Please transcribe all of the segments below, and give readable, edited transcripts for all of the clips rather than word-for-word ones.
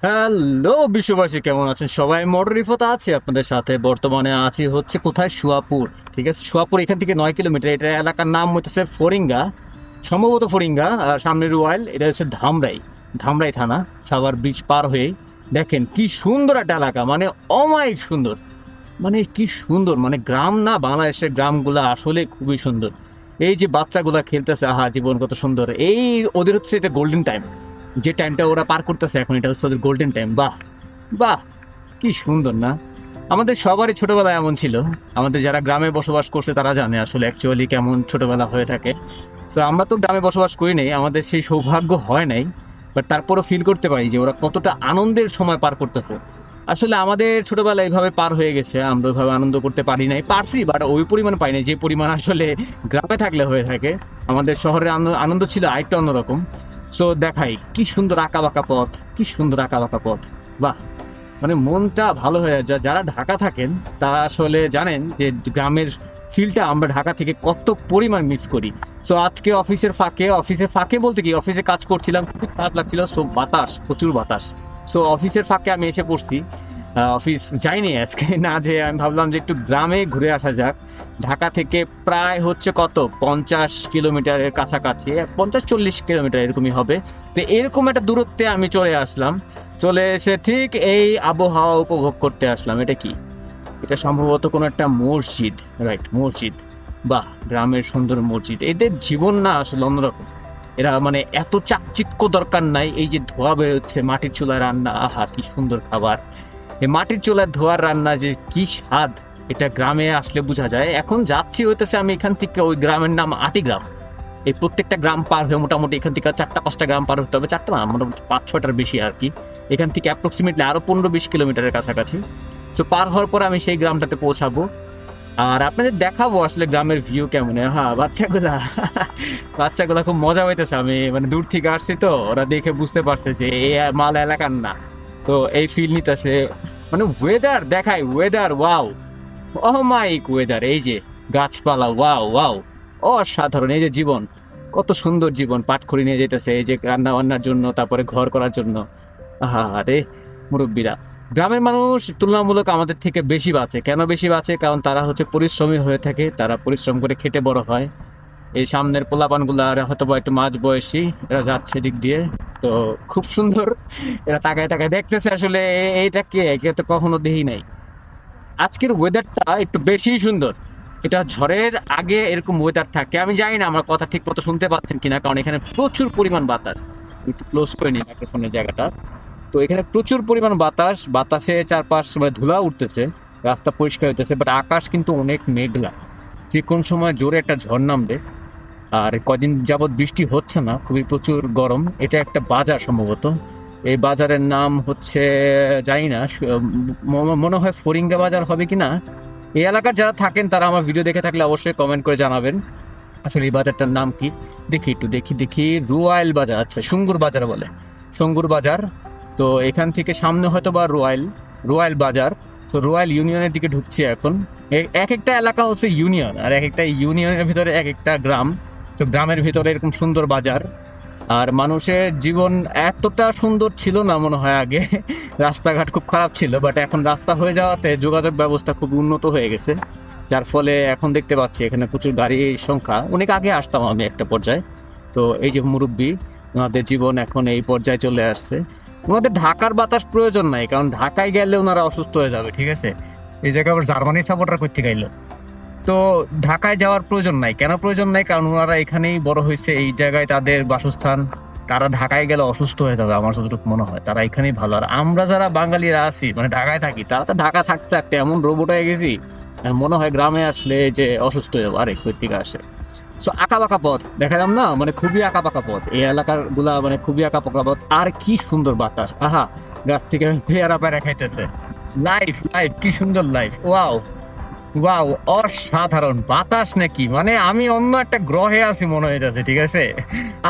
Hello বিশ্ববাসী, কেমন আছেন সবাই? মোটর রিফত আছে আপনাদের সাথে। বর্তমানে আছি হচ্ছে কোথায়, সুয়াপুর। ঠিক আছে, সুয়াপুর এখান থেকে 9 কিলোমিটার। এটা এলাকার নাম হচ্ছে ফরিঙ্গা, সম্ভবত ফরিঙ্গা। আর সামনে রুয়াইল, এটা হচ্ছে ধামরাই, ধামরাই থানা, সাভার ব্রিজ পার হয়ে। দেখেন কি সুন্দর একটা এলাকা, মানে অমায়িক সুন্দর। মানে কি সুন্দর, মানে গ্রাম না, বাংলাদেশের গ্রামগুলা আসলে খুবই সুন্দর। এই যে বাচ্চাগুলা খেলতেছে, আহা জীবন কত সুন্দর। এই ওদের হচ্ছে এটা গোল্ডেন টাইম, যে টাইমটা ওরা পার করতেছে এখন, এটা হচ্ছে ওদের গোল্ডেন টাইম। বাহ বাহ, কি সুন্দর না? আমাদের সবারই ছোটবেলা এমন ছিল। আমাদের যারা গ্রামে বসবাস করছে তারা জানে আসলে অ্যাকচুয়ালি কেমন ছোটবেলা হয়ে থাকে। তো আমরা তো গ্রামে বসবাস করি নাই, আমাদের সেই সৌভাগ্য হয় নাই। বাট তারপরও ফিল করতে পারি যে ওরা কতটা আনন্দের সময় পার করতেছে। আসলে আমাদের ছোটবেলা এইভাবে পার হয়ে গেছে, আমরা ওইভাবে আনন্দ করতে পারি নাই, পারছি বাট ওই পরিমাণ পাই নাই যে পরিমাণ আসলে গ্রামে থাকলে হয়ে থাকে। আমাদের শহরের আনন্দ ছিল আরেকটা অন্যরকম। সো দেখাই কি সুন্দর আঁকা বাঁকা পথ, কি সুন্দর আঁকা বাঁকা পথ। বাহ, মানে মনটা ভালো হয়ে যায়। যারা ঢাকা থাকেন তারা আসলে জানেন যে গ্রামের ফিলটা আমরা ঢাকা থেকে কত পরিমাণ মিস করি। সো আজকে অফিসের ফাঁকে বলতে কি, অফিসে কাজ করছিলাম, খুব খারাপ লাগছিল। সো বাতাস, প্রচুর বাতাস। সো অফিসের ফাঁকে আমি এসে পড়ছি। অফিস যাইনি আজকে না, যে আমি ভাবলাম যে একটু গ্রামে ঘুরে আসা যাক। ঢাকা থেকে প্রায় হচ্ছে কত, 50 কিলোমিটারের কাছাকাছি, 50-40 কিলোমিটার এরকমই হবে। তো এরকম একটা দূরত্বে আমি চলে আসলাম। চলে এসে ঠিক এই আবহাওয়া উপভোগ করতে আসলাম। এটা কি? এটা সম্ভবত কোনো একটা মসজিদ, রাইট, মসজিদ। বাহ, গ্রামের সুন্দর মসজিদ। এদের জীবন না আসলে অন্যরকম। এরা মানে এত চাকচিক্য দরকার নাই। এই যে ধোয়া বেরোচ্ছে মাটির চুলায় রান্না, আহা কি সুন্দর খাবার। এই মাটির চুলার ধোয়ার রান্না যে কি স্বাদ, এটা গ্রামে আসলে বোঝা যায়। এখন যাচ্ছি হইতেছে আমি এখান থেকে, ওই গ্রামের নাম আটিগ্রাম। এই প্রত্যেকটা গ্রাম পার হয়ে মোটামুটি এখান থেকে 4-5টা গ্রাম পার হতে হবে, 4টা না, মোটামুটি 5-6টার বেশি আর কি। এখান থেকে অ্যাপ্রক্সিমেটলি আরো 15-20 কিলোমিটারের কাছাকাছি। তো পার হওয়ার পর আমি সেই গ্রামটাতে পৌঁছাবো। আর আপনাদের দেখাবো আসলে গ্রামের ভিউ কেমন। হ্যাঁ, বাচ্চাগুলা বাচ্চাগুলা খুব মজা পাইতেছে। আমি মানে দূর থেকে আসছি তো, ওরা দেখে বুঝতে পারছে যে এই মাল এলাকার না। তো এই ফিল নিতেছে। মানে ওয়েদার দেখাই, ওয়েদার ওয়াও, অমায়িক ওয়েদার। এই যে গাছপালা, ওয়াও ওয়াও, অসাধারণ। এই যে জীবন, কত সুন্দর জীবন। পাটখড়ি নিয়ে যেতেছে এই যে রান্না বান্নার জন্য, তারপরে ঘর করার জন্য। আহা রে, মুরব্বীরা। গ্রামের মানুষ তুলনামূলক আমাদের থেকে বেশি বাঁচে। কেন বেশি বাঁচে? কারণ তারা হচ্ছে পরিশ্রমী হয়ে থাকে, তারা পরিশ্রম করে খেটে বড় হয়। এই সামনের পোলাপান গুলা হয়তো বা একটু মাঝ বয়সী, এরা যাচ্ছে দিক দিয়ে। তো খুব সুন্দর, এরা তাকায় তাকায় দেখতেছে আসলে এইটা কে, একে তো কখনো দেখি নাই। আজকের ওয়েদারটা একটু বেশি সুন্দর। এটা ঝড়ের আগে এরকম ওয়েদার থাকে। আমি জানি না আমার কথা ঠিক মতো শুনতে পাচ্ছেন কিনা, কারণ এখানে প্রচুর পরিমাণ বাতাস। একটু ক্লোজ করে নিন মাইক্রোফোনের জায়গাটা। তো এখানে প্রচুর পরিমাণ বাতাস, বাতাসে চারপাশ মানে ধুলা উঠতেছে, রাস্তা পরিষ্কার হইতেছে, বাট আকাশ কিন্তু অনেক মেঘলা। যে কোন সময় জোরে একটা ঝড় নামবে। আর কদিন যাবৎ বৃষ্টি হচ্ছে না, খুবই প্রচুর গরম। এটা একটা বাজার সম্ভবত। এই বাজারের নাম হচ্ছে, জানি না, মনে হয় ফরিঙ্গা বাজার হবে কিনা। এই এলাকার যারা থাকেন তারা আমার ভিডিও দেখে থাকলে অবশ্যই কমেন্ট করে জানাবেন আসলে এই বাজারটার নাম কি। দেখি একটু, দেখি রুয়াইল বাজার, আচ্ছা সুঙ্গুর বাজার বলে, সুঙ্গুর বাজার। তো এখান থেকে সামনে হয়তো বা রুয়াইল, রুয়াইল বাজার। তো রুয়াইল ইউনিয়নের দিকে ঢুকছি এখন। এক একটা এলাকা হচ্ছে ইউনিয়ন, আর এক একটা ইউনিয়নের ভিতরে এক একটা গ্রাম। তো গ্রামের ভিতরে এরকম সুন্দর বাজার। আর মানুষের জীবন এতটা সুন্দর ছিল না মনে হয় আগে। রাস্তাঘাট খুব খারাপ ছিল, বাট এখন রাস্তা হয়ে যাওয়াতে যোগাযোগ ব্যবস্থা খুব উন্নত হয়ে গেছে। যার ফলে এখন দেখতে পাচ্ছি এখানে প্রচুর গাড়ির সংখ্যা। অনেক আগে আসতাম আমি একটা পর্যায়ে। তো এই যে মুরব্বী, ওনাদের জীবন এখন এই পর্যায়ে চলে আসছে। ওনাদের ঢাকার বাতাস প্রয়োজন নাই, কারণ ঢাকায় গেলে ওনারা অসুস্থ হয়ে যাবে। ঠিক আছে, এই জায়গায় আবার জার্মানির সাপোর্টার করতে গাইলো। তো ঢাকায় যাওয়ার প্রয়োজন নাই। কেন প্রয়োজন নাই? কারণ ওনারা এখানেই বড় হয়েছে, এই জায়গায় তাদের বাসস্থান। তারা ঢাকায় গেলে অসুস্থ হয়ে যাবে আমার যতটুকু মনে হয়। তারা এখানেই ভালো। আর আমরা যারা বাঙালিরা আছি, মানে ঢাকায় থাকি, তারা তো ঢাকা থাকতে থাকতে এমন রোবট হয়ে গেছি, মনে হয় গ্রামে আসলে যে অসুস্থ হয়ে যাবো। আরে কই থেকে আসে। তো আঁকা বাঁকা পথ দেখালাম না, মানে খুবই আঁকা বাঁকা পথ এই এলাকার গুলা, মানে খুবই আঁকা বাঁকা পথ। আর কি সুন্দর বাতাস, আহা, গাছ থেকে পেয়ারা পেয়ারা খাইতেছে। লাইফ লাইফ, কি সুন্দর লাইফ, ওয়াও ওয়াও, অসাধারণ বাতাস নাকি, মানে আমি অন্য একটা গ্রহে আছি মনে হইতেছে। ঠিক আছে,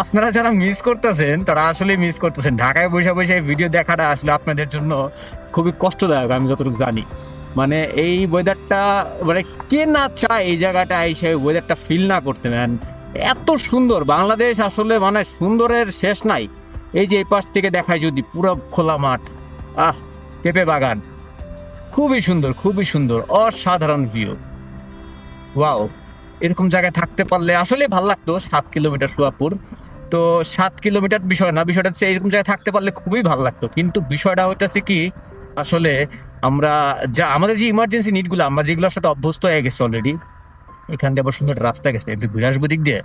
আপনারা যারা মিস করতেছেন তারা আসলে মিস করতেছেন। ঢাকায় বসে বসে ভিডিও দেখাটা আসলে আপনাদের জন্য খুবই কষ্টদায়ক, আমি যতটুকু জানি। মানে এই ওয়েদারটা, মানে কে না চায় এই জায়গাটা এসে ওয়েদারটা ফিল না করতে, ম্যান। এত সুন্দর বাংলাদেশ আসলে, মানে সুন্দরের শেষ নাই। এই যে এই পাশ থেকে দেখায় যদি পুরো খোলা মাঠ, আহ, পেঁপে বাগান, খুবই সুন্দর, খুবই সুন্দর, অসাধারণ ভিউ। ওয়াও, এরকম জায়গায় থাকতে পারলে আসলে ভালো লাগতো। 7 কিলোমিটার সুয়াপুর, তো 7 কিলোমিটার বিষয় না, বিষয়টা হচ্ছে এরকম জায়গায় থাকতে পারলে খুবই ভালো লাগতো। কিন্তু বিষয়টা হচ্ছে কি, আসলে আমরা যা আমাদের যে ইমার্জেন্সি নিড গুলো, আমরা যেগুলোর সাথে অভ্যস্ত হয়ে গেছি অলরেডি, এখান দিয়ে আবার সুন্দর রাস্তা গেছে, একটু ঘুরে আসবো দিক দিয়ে।